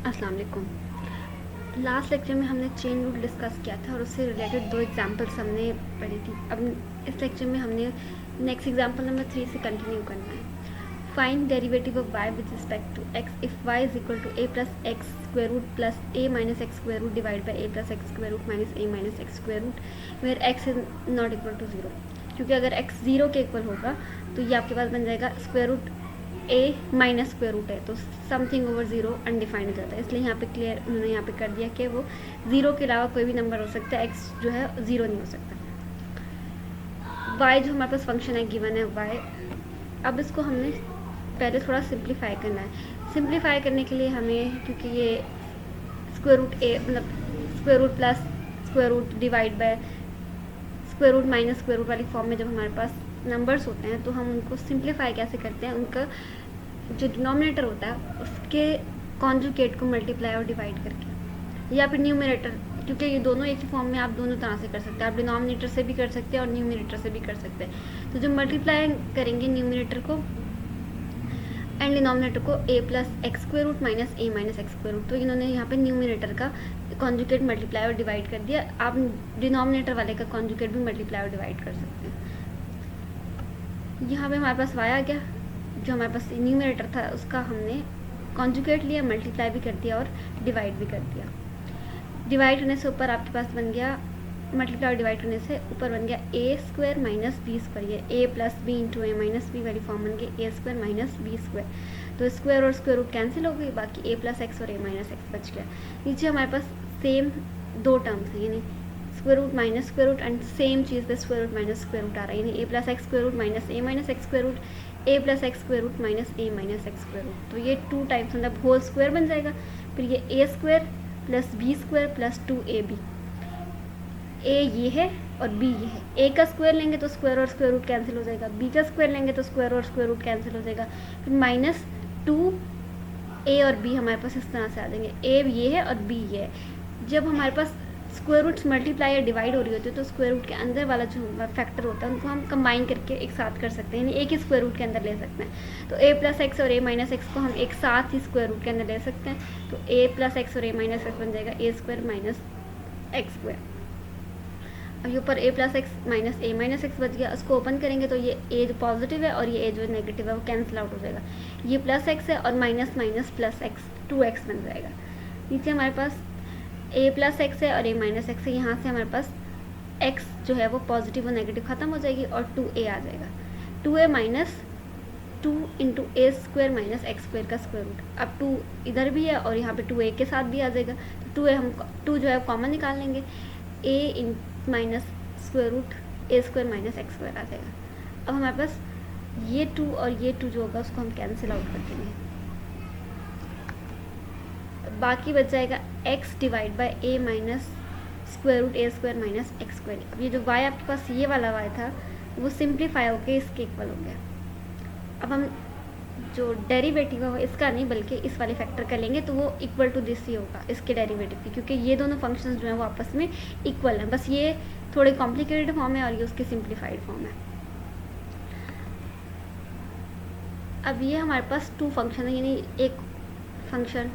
अस्सलाम वालेकुम। Last lecture में हमने चेन रूल डिस्कस किया था और उससे रिलेटेड 2 एग्जांपल्स हमने पढ़ी थी। अब इस लेक्चर में हमने नेक्स्ट एग्जांपल नंबर 3 से कंटिन्यू करना है। Find derivative of y with respect to x if y is equal to a plus x square root plus a minus x square root divide by a plus x square root minus a minus x square root where x is not equal to 0। क्योंकि अगर x 0 के equal होगा तो ये आपके पास बन जाएगा square root a minus square root है, तो समथिंग ओवर 0 अनडिफाइंड हो जाता है। इसलिए यहाँ पे क्लियर उन्होंने यहाँ पे कर दिया कि वो 0 के अलावा कोई भी नंबर हो सकता है, x जो है 0 नहीं हो सकता। y जो हमारे पास फंक्शन है गिवन है y, अब इसको हमने पहले थोड़ा सिंप्लीफाई करना है। सिंप्लीफाई करने के लिए हमें, क्योंकि ये स्क्वायर रूट a मतलब square root plus square root divide by square root minus square root वाली फॉर्म में जब हमारे पास नंबर्स होते हैं तो हम उनको सिंप्लीफाई कैसे करते हैं, उनका जो डिनोमिनेटर होता है उसके कॉन्जुगेट को मल्टीप्लाई और डिवाइड करके, या फिर न्यूमरेटर, क्योंकि ये दोनों एक ही फॉर्म में आप दोनों तरह से कर सकते हैं। आप डिनोमिनेटर से भी कर सकते हैं और न्यूमरेटर से भी कर सकते हैं। तो जो मल्टीप्लाई करेंगे न्यूमरेटर को एंड डिनोमिनेटर को a plus x square root minus a minus x square root, तो इन्होंने यहाँ पे न्यूमरेटर का कॉन्जुगेट मल्टीप्लाई और डिवाइड कर दिया। आप डिनोमिनेटर वाले का कॉन्जुगेट भी मल्टीप्लाई और डिवाइड कर सकते हैं। यहाँ पे हमारे पास y आ गया, जो हमारे पास न्यूमरेटर था उसका हमने कॉन्जुगेट लिया, मल्टीप्लाई भी कर दिया और डिवाइड भी कर दिया। डिवाइड करने से ऊपर आपके पास बन गया, मल्टीप्लाई और डिवाइड करने से ऊपर बन गया a square minus B square, ये a plus B into A minus B वाली फॉर्म बन गई a square minus B square. तो स्क्वायर और स्क्वायर रूट कैंसिल हो गई, बाकी a प्लस एक्स और a माइनस एक्स बच गया। नीचे हमारे पास सेम दो टर्म्स हैं, यानी square root minus square root and same चीज़ पे square root minus square root आ रहा है, यानी a plus x square root minus a minus x square root, a plus x square root minus a minus x square root. तो ये 2 times मतलब whole square बन जाएगा। फिर ये a square plus B square plus 2ab, a ये है और b ये है। a का स्क्वायर लेंगे तो स्क्वायर और स्क्वायर रूट कैंसिल हो जाएगा, b का स्क्वायर लेंगे तो स्क्वायर और स्क्वायर रूट कैंसिल हो जाएगा। फिर माइनस 2a और b हमारे पास इस तरह से आ जाएंगे, a ये है और b ये है। जब हमारे पास स्क्वायर रूट्स मल्टीप्लाई या डिवाइड हो रही होती है तो स्क्वायर रूट के अंदर वाला जो फैक्टर होता है उनको हम कंबाइन करके एक साथ कर सकते हैं, यानी एक ही स्क्वायर रूट के अंदर ले सकते हैं। तो a प्लस एक्स और a माइनस एक्स को हम एक साथ ही स्क्वायर रूट के अंदर ले सकते हैं। तो a प्लस एक्स और a माइनस एक्स बन जाएगा a square minus x square. अब ये ऊपर a plus x minus a minus X बच गया, उसको ओपन करेंगे तो ये a जो पॉजिटिव है और ये a जो नेगेटिव है वो कैंसिल आउट हो जाएगा। ये प्लस एक्स है और minus minus plus x 2x बन जाएगा। नीचे हमारे पास a प्लस एक्स है और a माइनस एक्स है, यहाँ से हमारे पास x जो है वो पॉजिटिव और नेगेटिव ख़त्म हो जाएगी और 2a आ जाएगा। 2a माइनस 2 इंटू ए स्क्वायर माइनस एक्स स्क्वायर का स्क्वायर रूट। अब 2 इधर भी है और यहाँ पे 2a के साथ भी आ जाएगा, तो 2a हम 2 जो है कॉमन निकाल लेंगे, a in minus square root A square minus x square आ जाएगा। अब हमारे पास ये 2 और ये 2 जो होगा उसको हम कैंसिल आउट कर देंगे, बाकी बच जाएगा x divide by a minus square root A square minus x square. अब ये जो y आपके पास ये वाला y था वो सिंप्लीफाई होकर इसके इक्वल हो गया। अब हम जो डेरिवेटिव है वो इसका नहीं बल्कि इस वाले फैक्टर का लेंगे तो वो इक्वल टू दिस ही होगा, इसके डेरिवेटिव की, क्योंकि ये दोनों फंक्शंस जो हैं वो आपस में इक्वल हैं। बस ये थोड़े कॉम्प्लिकेटेड फॉर्म है और ये उसकी सिंप्लीफाइड फॉर्म है। अब ये हमारे पास 2 फंक्शन है, यानी एक फंक्शन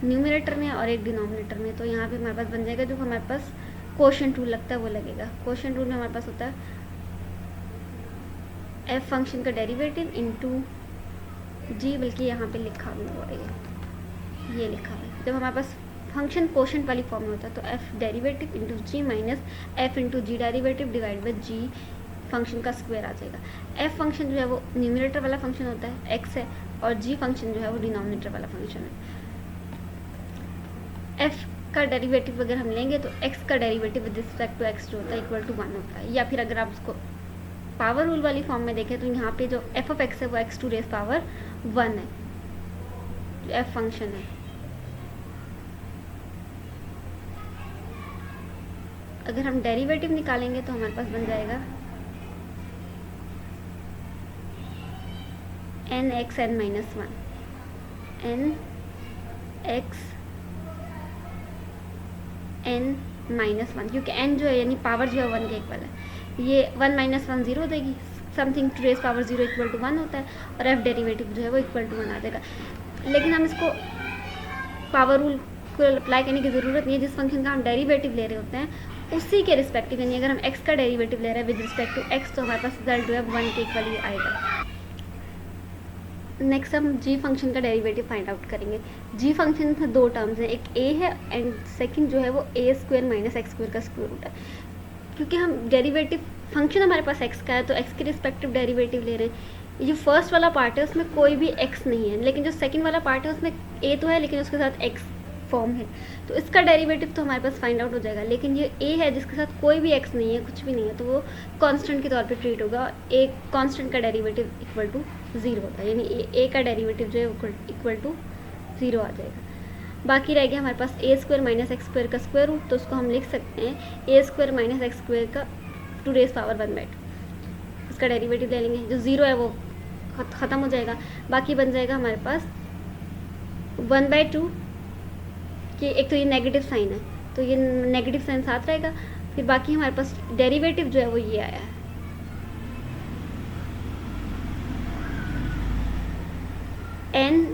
न्यूमरेटर में और एक डिनोमिनेटर में। तो यहाँ पे हमारे पास बन जाएगा, जो हमारे पास कोशेंट रूल लगता है वो लगेगा। कोशेंट रूल में हमारे पास होता है f फंक्शन का डेरिवेटिव इनटू g, बल्कि यहाँ पे लिखा हुआ है, ये लिखा हुआ है। जब हमारे पास फंक्शन कोशेंट वाली फॉर्म में होता है तो f derivative into G minus f into G derivative divide by g function का स्क्वायर आ जाएगा। f फंक्शन जो है वो न्यूमरेटर वाला फंक्शन होता है, x है, और g फंक्शन जो है वो डिनोमिनेटर वाला फंक्शन है। f का डेरिवेटिव अगर हम लेंगे तो x का derivative with respect to x जो होता है इक्वल टू 1 होता है। या फिर अगर आप उसको पावर रूल वाली फॉर्म में देखें तो यहाँ पे जो f ऑफ x है वो x टू रेस पावर 1 है, जो f फंक्शन है। अगर हम डेरिवेटिव निकालेंगे तो हमारे पास बन जाएगा n x n minus 1, n x n minus 1, क्योंकि n जो है यानी पावर जो है 1 के इक्वल है। ये 1 माइनस 1 0 देगी, something to raise power 0 equal to 1 होता है, और f डेरिवेटिव जो है वो इक्वल टू 1 आ जाएगा। लेकिन हम इसको पावर रूल को अप्लाई करने की ज़रूरत नहीं है। जिस फंक्शन का हम डेरिवेटिव ले रहे होते हैं उसी के रिस्पेक्टिव, यानी अगर हम x का डेरिवेटिव ले रहे हैं विद रिस्पेक्ट टू x, तो हमारे पास रिजल्ट जो है 1 के इक्वल ही आएगा। नेक्स्ट हम g फंक्शन का डेरिवेटिव फाइंड आउट करेंगे। g फंक्शन में दो टर्म्स हैं, एक a है एंड सेकंड जो है वो a square minus x square का स्क्वायर रूट है। क्योंकि हम डेरिवेटिव फंक्शन हमारे पास x का है तो x के रिस्पेक्टिव डेरिवेटिव ले रहे हैं। ये फर्स्ट वाला पार्ट है उसमें कोई भी x नहीं है, लेकिन जो सेकंड वाला पार्ट है उसमें a तो है लेकिन उसके साथ x फॉर्म है, तो इसका डेरिवेटिव तो हमारे पास फाइंड आउट हो जाएगा। लेकिन ये a है जिसके साथ कोई भी x नहीं है, कुछ भी नहीं है, तो वो कांस्टेंट के तौर पे ट्रीट होगा। a कांस्टेंट का डेरिवेटिव इक्वल टू 0 होता है, यानी a का डेरिवेटिव जो है इक्वल टू 0 आ जाएगा। बाकी रह गया हमारे पास a square minus x square का स्क्वायर रूट, तो उसको हम लिख सकते हैं a square minus x square का टू रेज पावर 1/2। इसका डेरिवेटिव ले लेंगे, जो 0 है वो ख़त्म हो जाएगा। बाकी बन जाएगा हमारे पास 1/2 कि एक तो ये नेगेटिव साइन है तो ये नेगेटिव साइन साथ रहेगा। फिर बाकी हमारे पास डेरिवेटिव जो है वो ये आया है, n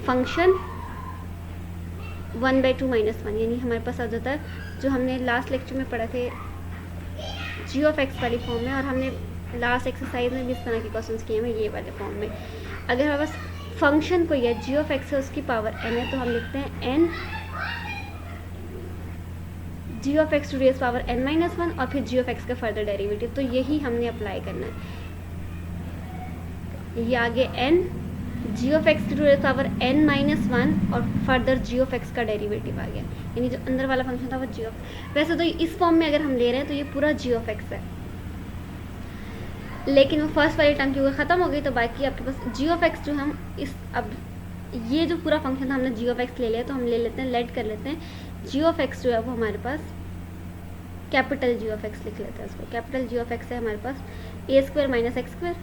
फंक्शन 1/2 माइनस 1, यानी हमारे पास आ जाता है जो हमने लास्ट लेक्चर में पढ़ा थे g ऑफ x वाली फॉर्म में, और हमने लास्ट एक्सरसाइज में भी इस तरह के क्वेश्चंस किए हैं ये वाले फॉर्म में। अगर हमारे पास फंक्शन कोई है g ऑफ x है उसकी पावर n है, तो हम लिखते हैं n g of x to raise power n minus 1 और फिर g ऑफ x का फर्दर डेरिवेटिव। तो यही हमने अप्लाई करना है। ये आगे n g of x to raise power n minus 1 और फर्दर g ऑफ x का डेरिवेटिव आ गया, यानी जो अंदर वाला फंक्शन था वो g ऑफ। वैसे तो इस फॉर्म में अगर हम ले रहे हैं तो ये पूरा g ऑफ x है, लेकिन वो फर्स्ट वाली टर्म क्योंकि ख़त्म हो गई तो बाकी आपके पास g ऑफ x जो हम इस अब ये जो पूरा फंक्शन था हमने g ऑफ x ले लिया, तो हम ले लेते हैं लेट कर लेते हैं g ऑफ x जो है वो हमारे पास कैपिटल g ऑफ x लिख लेते हैं। इसको कैपिटल g ऑफ x है हमारे पास a square minus x square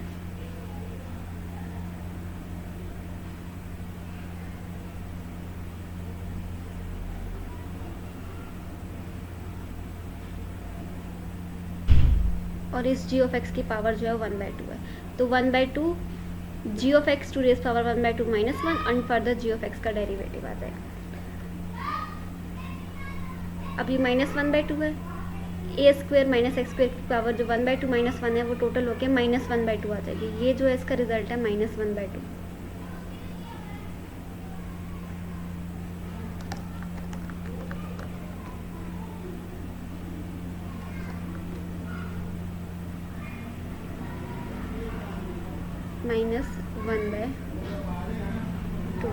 और इस g ऑफ x की पावर जो है 1/2 है, तो 1/2 g of x to raise power 1/2 minus 1 and further g of x का डेरिवेटिव आ जाएगा। अब ये माइनस 1/2 है, a square minus x square की पावर जो 1/2 माइनस 1 है वो टोटल होकर माइनस 1/2 आ जाएगी। ये जो है इसका रिजल्ट है माइनस 1/2। माइनस 1/2,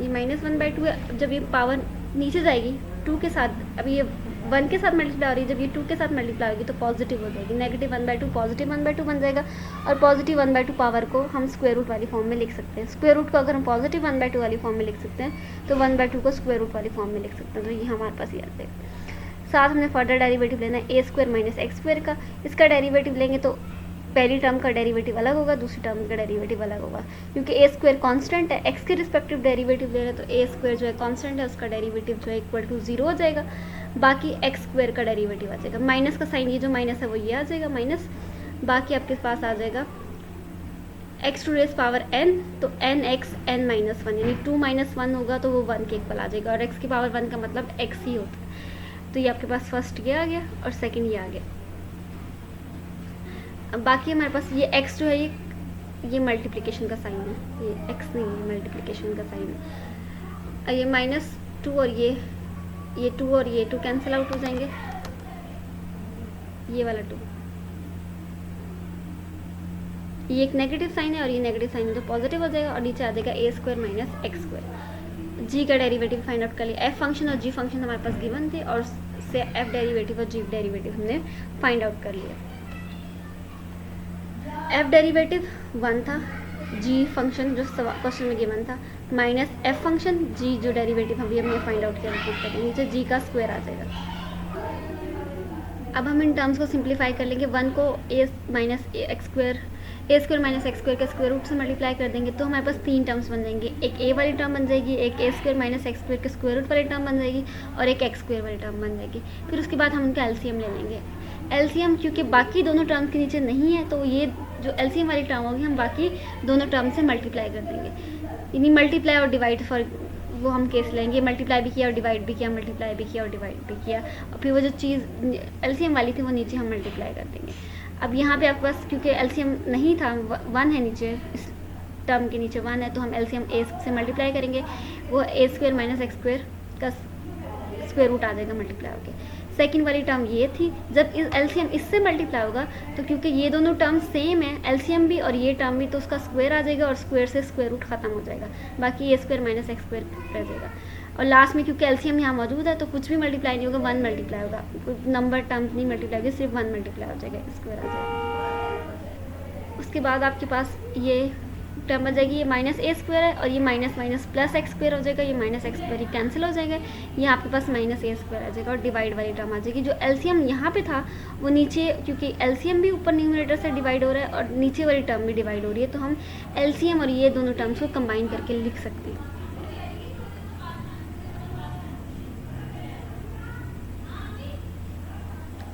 ये माइनस 1/2 है। जब ये पावर नीचे जाएगी 2 के साथ, अभी ये 1 के साथ मल्टीप्लाई हो रही है, जब ये 2 के साथ मल्टीप्लाई होगी तो पॉजिटिव हो जाएगी, नेगेटिव 1/2 पॉजिटिव 1/2 बन जाएगा। और पॉजिटिव 1/2 पावर को हम स्क्वायर रूट वाली फॉर्म में लिख सकते हैं। स्क्वायर रूट को अगर हम पॉजिटिव 1/2 वाली फॉर्म में लिख सकते हैं तो 1/2 को स्क्वायर रूट वाली फॉर्म में लिख सकते हैं, तो ये हमारे पास ये आ जाएगा। साथ हमने फर्दर डेरिवेटिव लेना है a square minus x square का। इसका डेरिवेटिव लेंगे तो पहली टर्म का डेरिवेटिव अलग होगा, दूसरी टर्म का डेरिवेटिव अलग होगा, क्योंकि a स्क्वायर कांस्टेंट है, x के रिस्पेक्टिव डेरिवेटिव ले रहे हैं तो a स्क्वायर जो है कांस्टेंट है उसका डेरिवेटिव जो है इक्वल टू 0 हो जाएगा। बाकी x स्क्वायर का डेरिवेटिव आ जाएगा, माइनस का साइन, ये जो माइनस है वो ये आ जाएगा माइनस। बाकी आपके पास आ जाएगा x to raise power n, तो n x n माइनस 1, यानी 2 माइनस 1 होगा तो वो 1 के इक्वल आ जाएगा, और x की पावर 1 का मतलब x ही होता है। तो ये आपके पास फर्स्ट ये आ गया और सेकेंड ये आ गया। अब बाकी हमारे पास ये x जो है ये मल्टीप्लिकेशन का साइन है, ये x नहीं है, मल्टीप्लिकेशन का साइन है। ये -2 और ये 2 और ये 2 कैंसिल आउट हो जाएंगे, ये वाला 2, ये एक नेगेटिव साइन है और ये नेगेटिव साइन है तो पॉजिटिव हो जाएगा, और नीचे आ जाएगा a square minus x square. g का डेरिवेटिव फाइंड आउट कर लिया। f फंक्शन और g फंक्शन हमारे पास गिवन थे और से f डेरिवेटिव और g डेरिवेटिव हमने फाइंड आउट कर लिया। f डेरिवेटिव 1 था, g फंक्शन जो क्वेश्चन में गिवन था माइनस f फंक्शन, g जो डेरिवेटिव अभी हमने फाइंड आउट किया, नीचे g का स्क्वायर आ जाएगा। अब हम इन टर्म्स को सिंप्लीफाई कर लेंगे। 1 को a minus x square, a square minus x square के स्क्वायर रूट से मल्टीप्लाई कर देंगे तो हमारे पास 3 टर्म्स बन जाएंगे। एक a वाली टर्म बन जाएगी, एक a square minus x square के स्क्वायर रूट वाली टर्म बन जाएगी, और एक x स्क्वायर वाली टर्म बन जाएगी। फिर उसके बाद हम उनका LCM ले लेंगे। LCM क्योंकि बाकी दोनों टर्म्स के नीचे नहीं है तो ये जो एलसीएम वाली टर्म होगी हम बाकी दोनों टर्म से मल्टीप्लाई कर देंगे, यानी मल्टीप्लाई और डिवाइड फॉर वो हम केस लेंगे, मल्टीप्लाई भी किया और डिवाइड भी किया, मल्टीप्लाई भी किया और डिवाइड भी किया, और फिर वो जो चीज़ एलसीएम वाली थी वो नीचे हम मल्टीप्लाई कर देंगे। अब यहाँ पे आपके पास क्योंकि एलसीएम नहीं था, 1 है नीचे, इस टर्म के नीचे 1 है, तो हम एलसीएम ए से मल्टीप्लाई करेंगे, वो ए स्क्वायर माइनस एक्स स्क्वायर का स्क्वायर रूट आ जाएगा मल्टीप्लाई होके। सेकंड वाली टर्म ये थी, जब इस एलसीएम इससे मल्टीप्लाई होगा तो क्योंकि ये दोनों टर्म सेम है, एलसीएम भी और ये टर्म भी, तो उसका स्क्वायर आ जाएगा और स्क्वायर से स्क्वायर रूट खत्म हो जाएगा, बाकी ए स्क्वायर माइनस एक्स स्क्वायर रह जाएगा। और लास्ट में क्योंकि एलसीएम यहाँ मौजूद है तो कुछ भी मल्टीप्लाई नहीं होगा, 1 मल्टीप्लाई होगा, कोई नंबर टर्म नहीं मल्टीप्लाई होगी, सिर्फ 1 मल्टीप्लाई हो जाएगा, स्क्वायर आ जाएगा। उसके बाद आपके पास ये टर्म आ जाएगी, ये माइनस ए स्क्वायर है और ये minus minus plus x square हो जाएगा, ये माइनस एक्स स्क्वायर ही कैंसिल हो जाएगा, ये आपके पास माइनस ए स्क्वायर आ जाएगा और डिवाइड वाली टर्म आ जाएगी। जो एलसीएम यहाँ पे था वो नीचे, क्योंकि एलसीएम भी ऊपर न्यूमरेटर से डिवाइड हो रहा है और नीचे वाली टर्म भी डिवाइड हो रही है, तो हम एलसीएम और ये दोनों टर्म्स को कंबाइन करके लिख सकते हैं।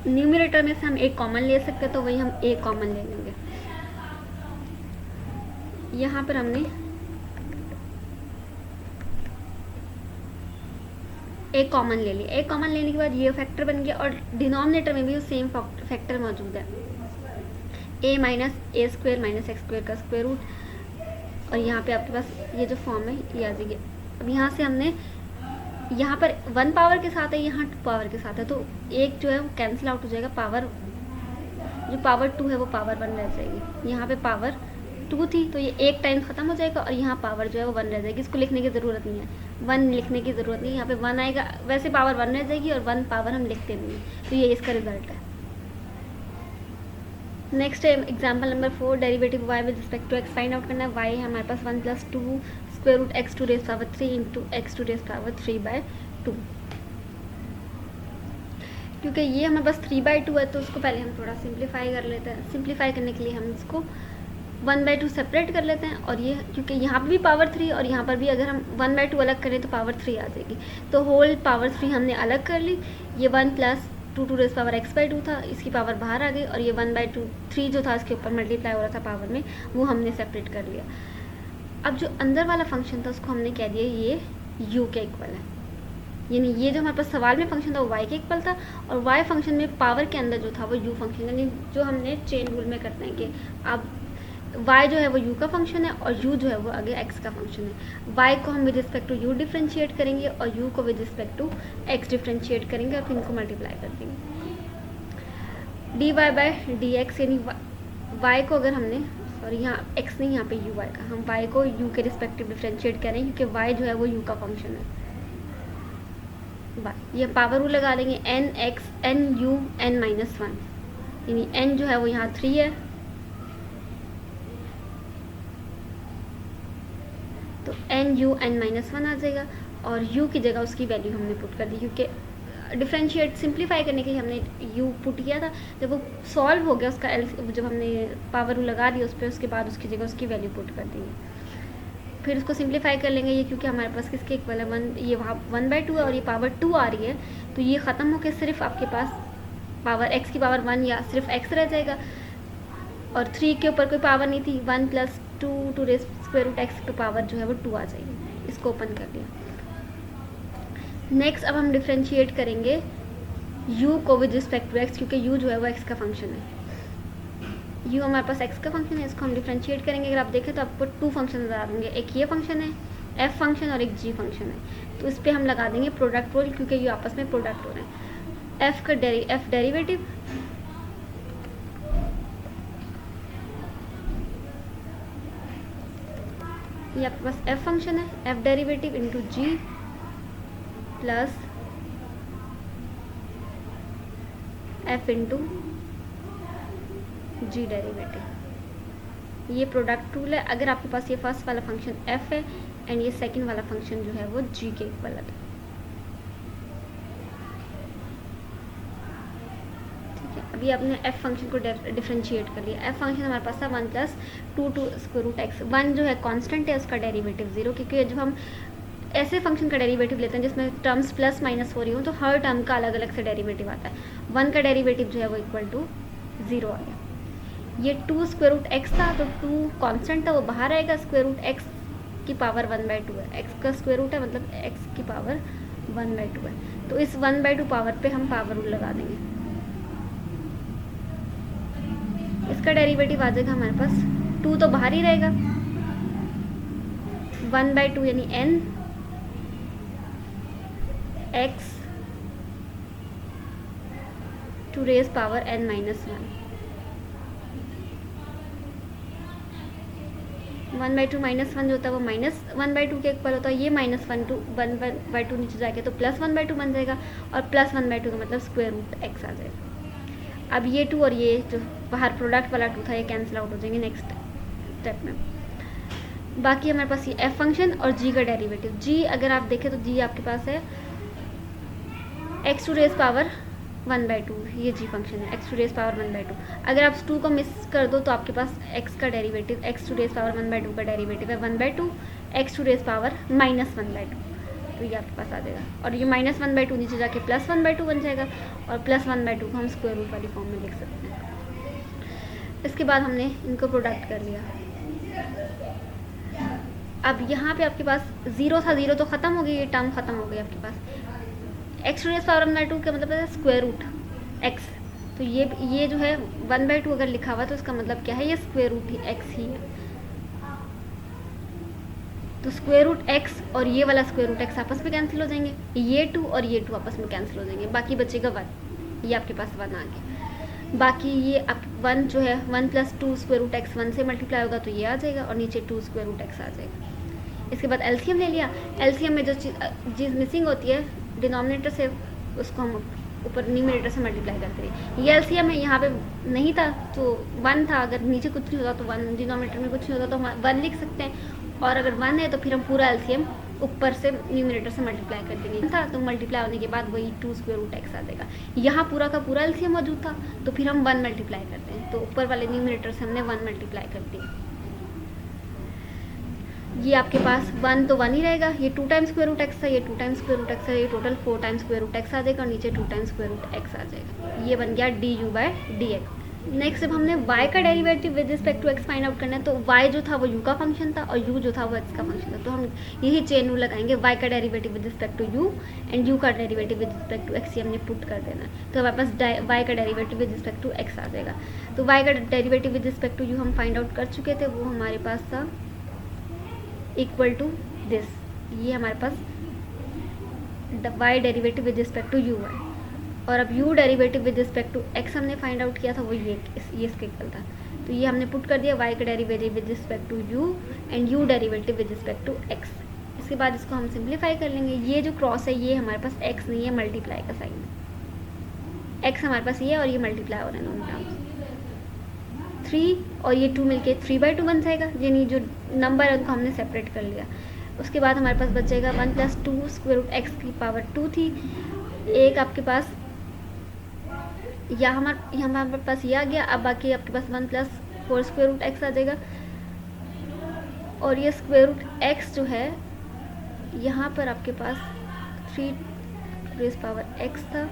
न्यूमरेटर में से हम एक कॉमन ले सकते हैं, तो वही हम एक कॉमन ले लेंगे। यहाँ पर हमने एक कॉमन ले लिया, एक कॉमन लेने के बाद ये फैक्टर बन गया और डिनोमिनेटर में भी वो सेम फैक्टर मौजूद है, ए माइनस ए स्क्वायर माइनस एक्स स्क्वायर का स्क्वायर रूट, और यहाँ पे आपके पास ये जो फॉर्म है ये आ जाएगी। अब यहाँ से हमने यहाँ पर 1 पावर के साथ है, यहाँ 2 पावर के साथ है, तो एक जो है वो कैंसिल आउट हो जाएगा, पावर जो पावर 2 है वो पावर 1 रह जाएगी। यहाँ पे पावर 2 थी तो ये एक टाइम ख़त्म हो जाएगा और यहाँ पावर जो है वो 1 रह जाएगी, इसको लिखने की ज़रूरत नहीं है, 1 लिखने की ज़रूरत नहीं है, यहाँ पे 1 आएगा, वैसे पावर 1 रह जाएगी और 1 पावर हम लिखते नहीं हैं, तो ये इसका रिजल्ट है। नेक्स्ट है example number 4, derivative y with respect to x find out करना है। y है हमारे पास 1 + 2 square root x to raise power 3 into X to raise power 3/2। क्योंकि ये हमारे पास 3/2 है तो उसको पहले हम थोड़ा सिंप्लीफाई कर लेते हैं। सिंप्लीफाई करने के लिए हम इसको 1/2 सेपरेट कर लेते हैं, और ये क्योंकि यहाँ पर भी पावर 3 और यहाँ पर भी अगर हम 1/2 अलग करें तो पावर 3 आ जाएगी, तो होल पावर 3 हमने अलग कर ली। ये 1 + 2 टू रेज़ पावर x/2 था, इसकी पावर बाहर आ गई, और ये 1/2 3 जो था इसके ऊपर मल्टीप्लाई हो रहा था पावर में, वो हमने सेपरेट कर लिया। अब जो अंदर वाला फंक्शन था उसको हमने कह दिया ये u के इक्वल है, यानी ये जो हमारे पास सवाल में फंक्शन था वो y के इक्वल था, और y फंक्शन में पावर के अंदर जो था वो u फंक्शन, यानी जो हमने चेन रूल में करते हैं कि अब y जो है वो u का फंक्शन है और u जो है वो आगे x का फंक्शन है। y को हम with respect to u differentiate करेंगे और u को with respect to x differentiate करेंगे और फिर इनको मल्टीप्लाई कर देंगे। dy/dx यानी y को अगर हमने, सॉरी यहाँ x नहीं, यहाँ पे u आएगा, हम y को u के रिस्पेक्टिव डिफ्रेंशिएट करें क्योंकि y जो है वो u का फंक्शन है। ये पावर रूल लगा लेंगे, n u n-1, यानी n जो है वो यहाँ 3 है, तो n u n-1 आ जाएगा, और u की जगह उसकी वैल्यू हमने पुट कर दी, क्योंकि डिफ्रेंशिएट सिंप्लीफाई करने के लिए हमने u पुट किया था। जब वो सॉल्व हो गया उसका जब हमने पावर रूल लगा दिया उस पर, उसके बाद उसकी जगह उसकी वैल्यू पुट कर दी, फिर उसको सिंप्लीफाई कर लेंगे। ये क्योंकि हमारे पास किसके इक्वल है 1, ये वहाँ 1/2 है और ये पावर 2 आ रही है, तो ये ख़त्म होकर सिर्फ आपके पास पावर x की पावर 1 या सिर्फ x रह जाएगा, और 3 के ऊपर कोई पावर नहीं थी, 1 + 2 to raise square root x पे पावर जो है वो 2 आ जाएगी। इसको ओपन कर लिया। नेक्स्ट अब हम डिफ्रेंशिएट करेंगे u को विद रिस्पेक्ट टू x, क्योंकि u जो है वो x का फंक्शन है, u हमारे पास x का फंक्शन है, इसको हम डिफ्रेंशिएट करेंगे। अगर आप देखें तो आपको 2 फंक्शन नज़र आ होंगे, एक ये फंक्शन है f फंक्शन और एक g फंक्शन है, तो इस पर हम लगा देंगे प्रोडक्ट रूल, क्योंकि ये आपस में प्रोडक्ट हो रहे हैं। f डेरिवेटिव ये आपके पास f फंक्शन है, f derivative into g plus f into g derivative, ये प्रोडक्ट रूल है। अगर आपके पास ये फर्स्ट वाला फंक्शन f है एंड ये सेकंड वाला फंक्शन जो है वो g के इक्वल है, ठीक है। अभी आपने f फंक्शन को डिफ्रेंशिएट कर लिया। f फंक्शन हमारे पास था 1 + 2 टू स्क्वायर रूट x, 1 जो है कांस्टेंट है, उसका डेरिवेटिव 0, क्योंकि जब हम ऐसे फंक्शन का डेरिवेटिव लेते हैं जिसमें टर्म्स प्लस माइनस हो रही हो तो हर टर्म का अलग अलग से डेरिवेटिव आता है। 1 का डेरिवेटिव जो है वो इक्वल टू 0 आ गया। ये 2 स्क्वायर रूट एक्स था, तो 2 कांस्टेंट था, वो बाहर आएगा, स्क्वायर रूट एक्स की पावर 1/2 है, एक्स का स्क्वायर रूट है मतलब एक्स की पावर 1/2 है। तो इस 1/2 पावर पे हम पावर रूल लगा देंगे। इसका डेरिवेटिव आ जाएगा हमारे पास, 2 तो बाहर ही रहेगा, 1/2 यानी n x to raise power n minus 1/2 minus 1 जो होता है वो माइनस 1/2 के इक्वल होता है, ये -1/2 नीचे जाके तो +1/2 बन जाएगा, और +1/2 का मतलब स्क्वायर रूट एक्स आ जाएगा। अब ये 2 और ये जो बाहर प्रोडक्ट वाला 2 था ये कैंसिल आउट हो जाएंगे नेक्स्ट स्टेप में। बाकी हमारे पास ये एफ फंक्शन और जी का डेरिवेटिव। जी अगर आप देखें तो जी आपके पास है एक्स टू रेज पावर 1/2, ये जी फंक्शन है, एक्स टू रेज पावर 1/2। अगर आप 2 को मिस कर दो तो आपके पास एक्स का derivative, X to raise power 1/2 का डेरिवेटिव है 1/2 एक्स टू रेज पावर -1/2, तो ये आपके पास आ जाएगा। और ये -1/2 नीचे जाके +1/2 बन जाएगा, और +1/2 को हम स्क्वायर रूट वाली फॉर्म में लिख सकते हैं। इसके बाद हमने इनको प्रोडक्ट कर लिया। अब यहाँ पे आपके पास 0 था, 0 तो ख़त्म हो गई, ये टर्म ख़त्म हो गई आपके पास। एक्स टू रेज पावर 1/2 का मतलब है स्क्वायर रूट एक्स, तो ये जो है 1/2 अगर लिखा हुआ तो इसका मतलब क्या है, ये स्क्वायर रूट ही एक्स ही है। तो स्क्वायर रूट एक्स और ये वाला स्क्वायर रूट एक्स आपस में कैंसिल हो जाएंगे, ये 2 और ये 2 आपस में कैंसिल हो जाएंगे, बाकी बचेगा 1, ये आपके पास 1 आ गया। बाकी ये आप 1 जो है 1 + 2 स्क्वायर रूट एक्स 1 से मल्टीप्लाई होगा तो ये आ जाएगा, और नीचे 2 स्क्वायर रूट एक्स आ जाएगा। इसके बाद एलसीएम ले लिया। एलसीएम में जो चीज़ मिसिंग होती है डिनोमिनेटर से, उसको हम ऊपर न्यूमरेटर से मल्टीप्लाई करते हैं। ये एलसीएम है, यहाँ पे नहीं था तो 1 था, अगर नीचे कुछ नहीं होता तो 1, डिनोमिनेटर में कुछ नहीं होता तो हम 1 लिख सकते हैं, और अगर 1 है तो फिर हम पूरा एलसीएम ऊपर से न्यूमरेटर से मल्टीप्लाई कर देंगे। था तो मल्टीप्लाई होने के बाद वही 2 स्क्वायर रूट एक्स आ जाएगा। यहाँ पूरा का पूरा एलसीएम मौजूद था तो फिर हम 1 मल्टीप्लाई करते हैं, तो ऊपर वाले न्यूमरेटर से हमने 1 मल्टीप्लाई कर दिया। ये आपके पास 1 तो 1 ही रहेगा, ये 2 टाइम्स स्क्वायर रूट एक्स था, ये 2 टाइम्स स्क्वायर रूट एक्स है, ये total 4 times square root x आ जाएगा, और नीचे 2 टाइम्स स्क्वायर रूट एक्स आ जाएगा। ये बन गया du/dx। नेक्स्ट जब हमने y का derivative with respect to x find out करना है, तो y जो था वो u का फंक्शन था और u जो था वो x का फंक्शन था, तो हम यही चेन रूल लगाएंगे, y का derivative with respect to u and u का derivative with respect to x, ये हमने पुट कर देना है। तो हमारे पास y का derivative with respect to x आ जाएगा। तो y का derivative with respect to u हम फाइंड आउट कर चुके थे, वो हमारे पास था इक्वल टू दिस, ये हमारे पास y derivative with respect to u है, और अब u derivative with respect to x हमने फाइंड आउट किया था, वो ये इसके इक्वल था। तो ये हमने पुट कर दिया y का derivative with respect to u and u derivative with respect to x। इसके बाद इसको हम सिंप्लीफाई कर लेंगे। ये जो क्रॉस है ये हमारे पास x नहीं है, मल्टीप्लाई का साइन है, x हमारे पास ये है और ये मल्टीप्लाई हो रहे हैं दोनों टर्म्स, 3 और ये 2 मिलके 3/2 बन जाएगा, यानी जो नंबर है उनको हमने सेपरेट कर लिया। उसके बाद हमारे पास बचेगा 1 + 2 स्क्वायर रूट एक्स की पावर 2 थी, एक आपके पास या हमारे पास ये आ गया। अब बाकी आपके पास 1 + 4 स्क्वायर रूट एक्स आ जाएगा, और ये स्क्वायर रूट एक्स जो है यहाँ पर आपके पास 3 रेज़ पावर एक्स था,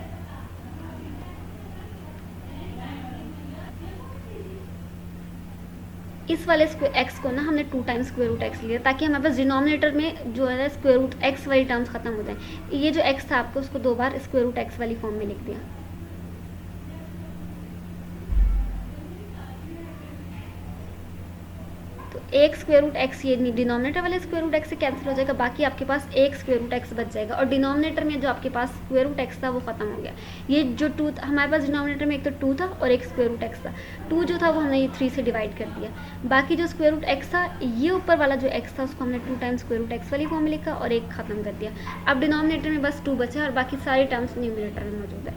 इस वाले एक्स को ना हमने 2 टाइम्स स्क्वायर रूट एक्स लिया, ताकि हमारे पास डिनोमिनेटर में जो है स्क्वायर रूट एक्स वाली टर्म्स खत्म हो जाए। ये जो एक्स था आपको उसको 2 बार स्क्वायर रूट एक्स वाली फॉर्म में लिख दिया। तो एक स्क्वायर रूट एक्स ये डिनोमिनेटर वाले स्क्वायर रूट एक्स से कैंसिल हो जाएगा, बाकी आपके पास एक स्क्वायर रूट एक्स बच जाएगा, और डिनोमिनेटर में जो आपके पास स्क्वायर रूट एक्स था वो खत्म हो गया। ये जो 2 हमारे पास डिनोमिनेटर में एक तो 2 था और एक स्क्वायर रूट एक्स था, 2 जो था वो हमने ये 3 से डिवाइड कर दिया, बाकी जो स्क्वायर रूट एक्स था ये ऊपर वाला जो एक्स था उसको हमने 2 टाइम्स स्क्वायर रूट एक्स वाली फॉर्म में लिखा और एक खत्म कर दिया। अब डिनोमिनेटर में बस 2 बचा और बाकी सारी टर्म्स न्यूमिनेटर में मौजूद है।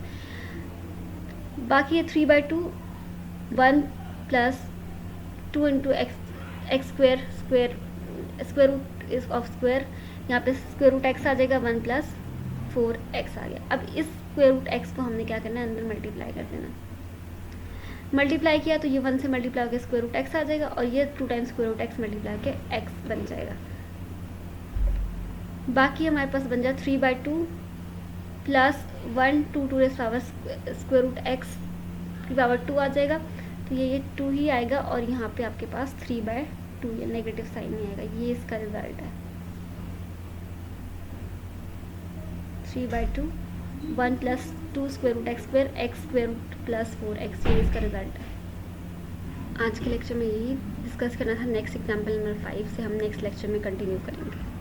बाकी ये 3/2 1 + 2 × X square root of square, यहाँ पे स्क्वायर रूट एक्स आ जाएगा, 1 + 4x आ गया। अब इस स्क्वायर रूट एक्स को हमने क्या करना है, अंदर मल्टीप्लाई कर देना। मल्टीप्लाई किया तो ये 1 से मल्टीप्लाई होकर स्क्वायर रूट एक्स आ जाएगा, और ये 2 times square root X multiply के x बन जाएगा। बाकी हमारे पास बन जाए 3/2 + 1 2 to raise power square root X की पावर 2 आ जाएगा। तो ये 2 ही आएगा और यहाँ पे आपके पास 3/2 ये नेगेटिव साइन नहीं आएगा। ये इसका रिज़ल्ट है 3/2 1 + 2 square root X square root plus 4x, ये इसका रिज़ल्ट है। आज के लेक्चर में यही डिस्कस करना था। नेक्स्ट एग्जाम्पल नंबर 5 से हम नेक्स्ट लेक्चर में कंटिन्यू करेंगे।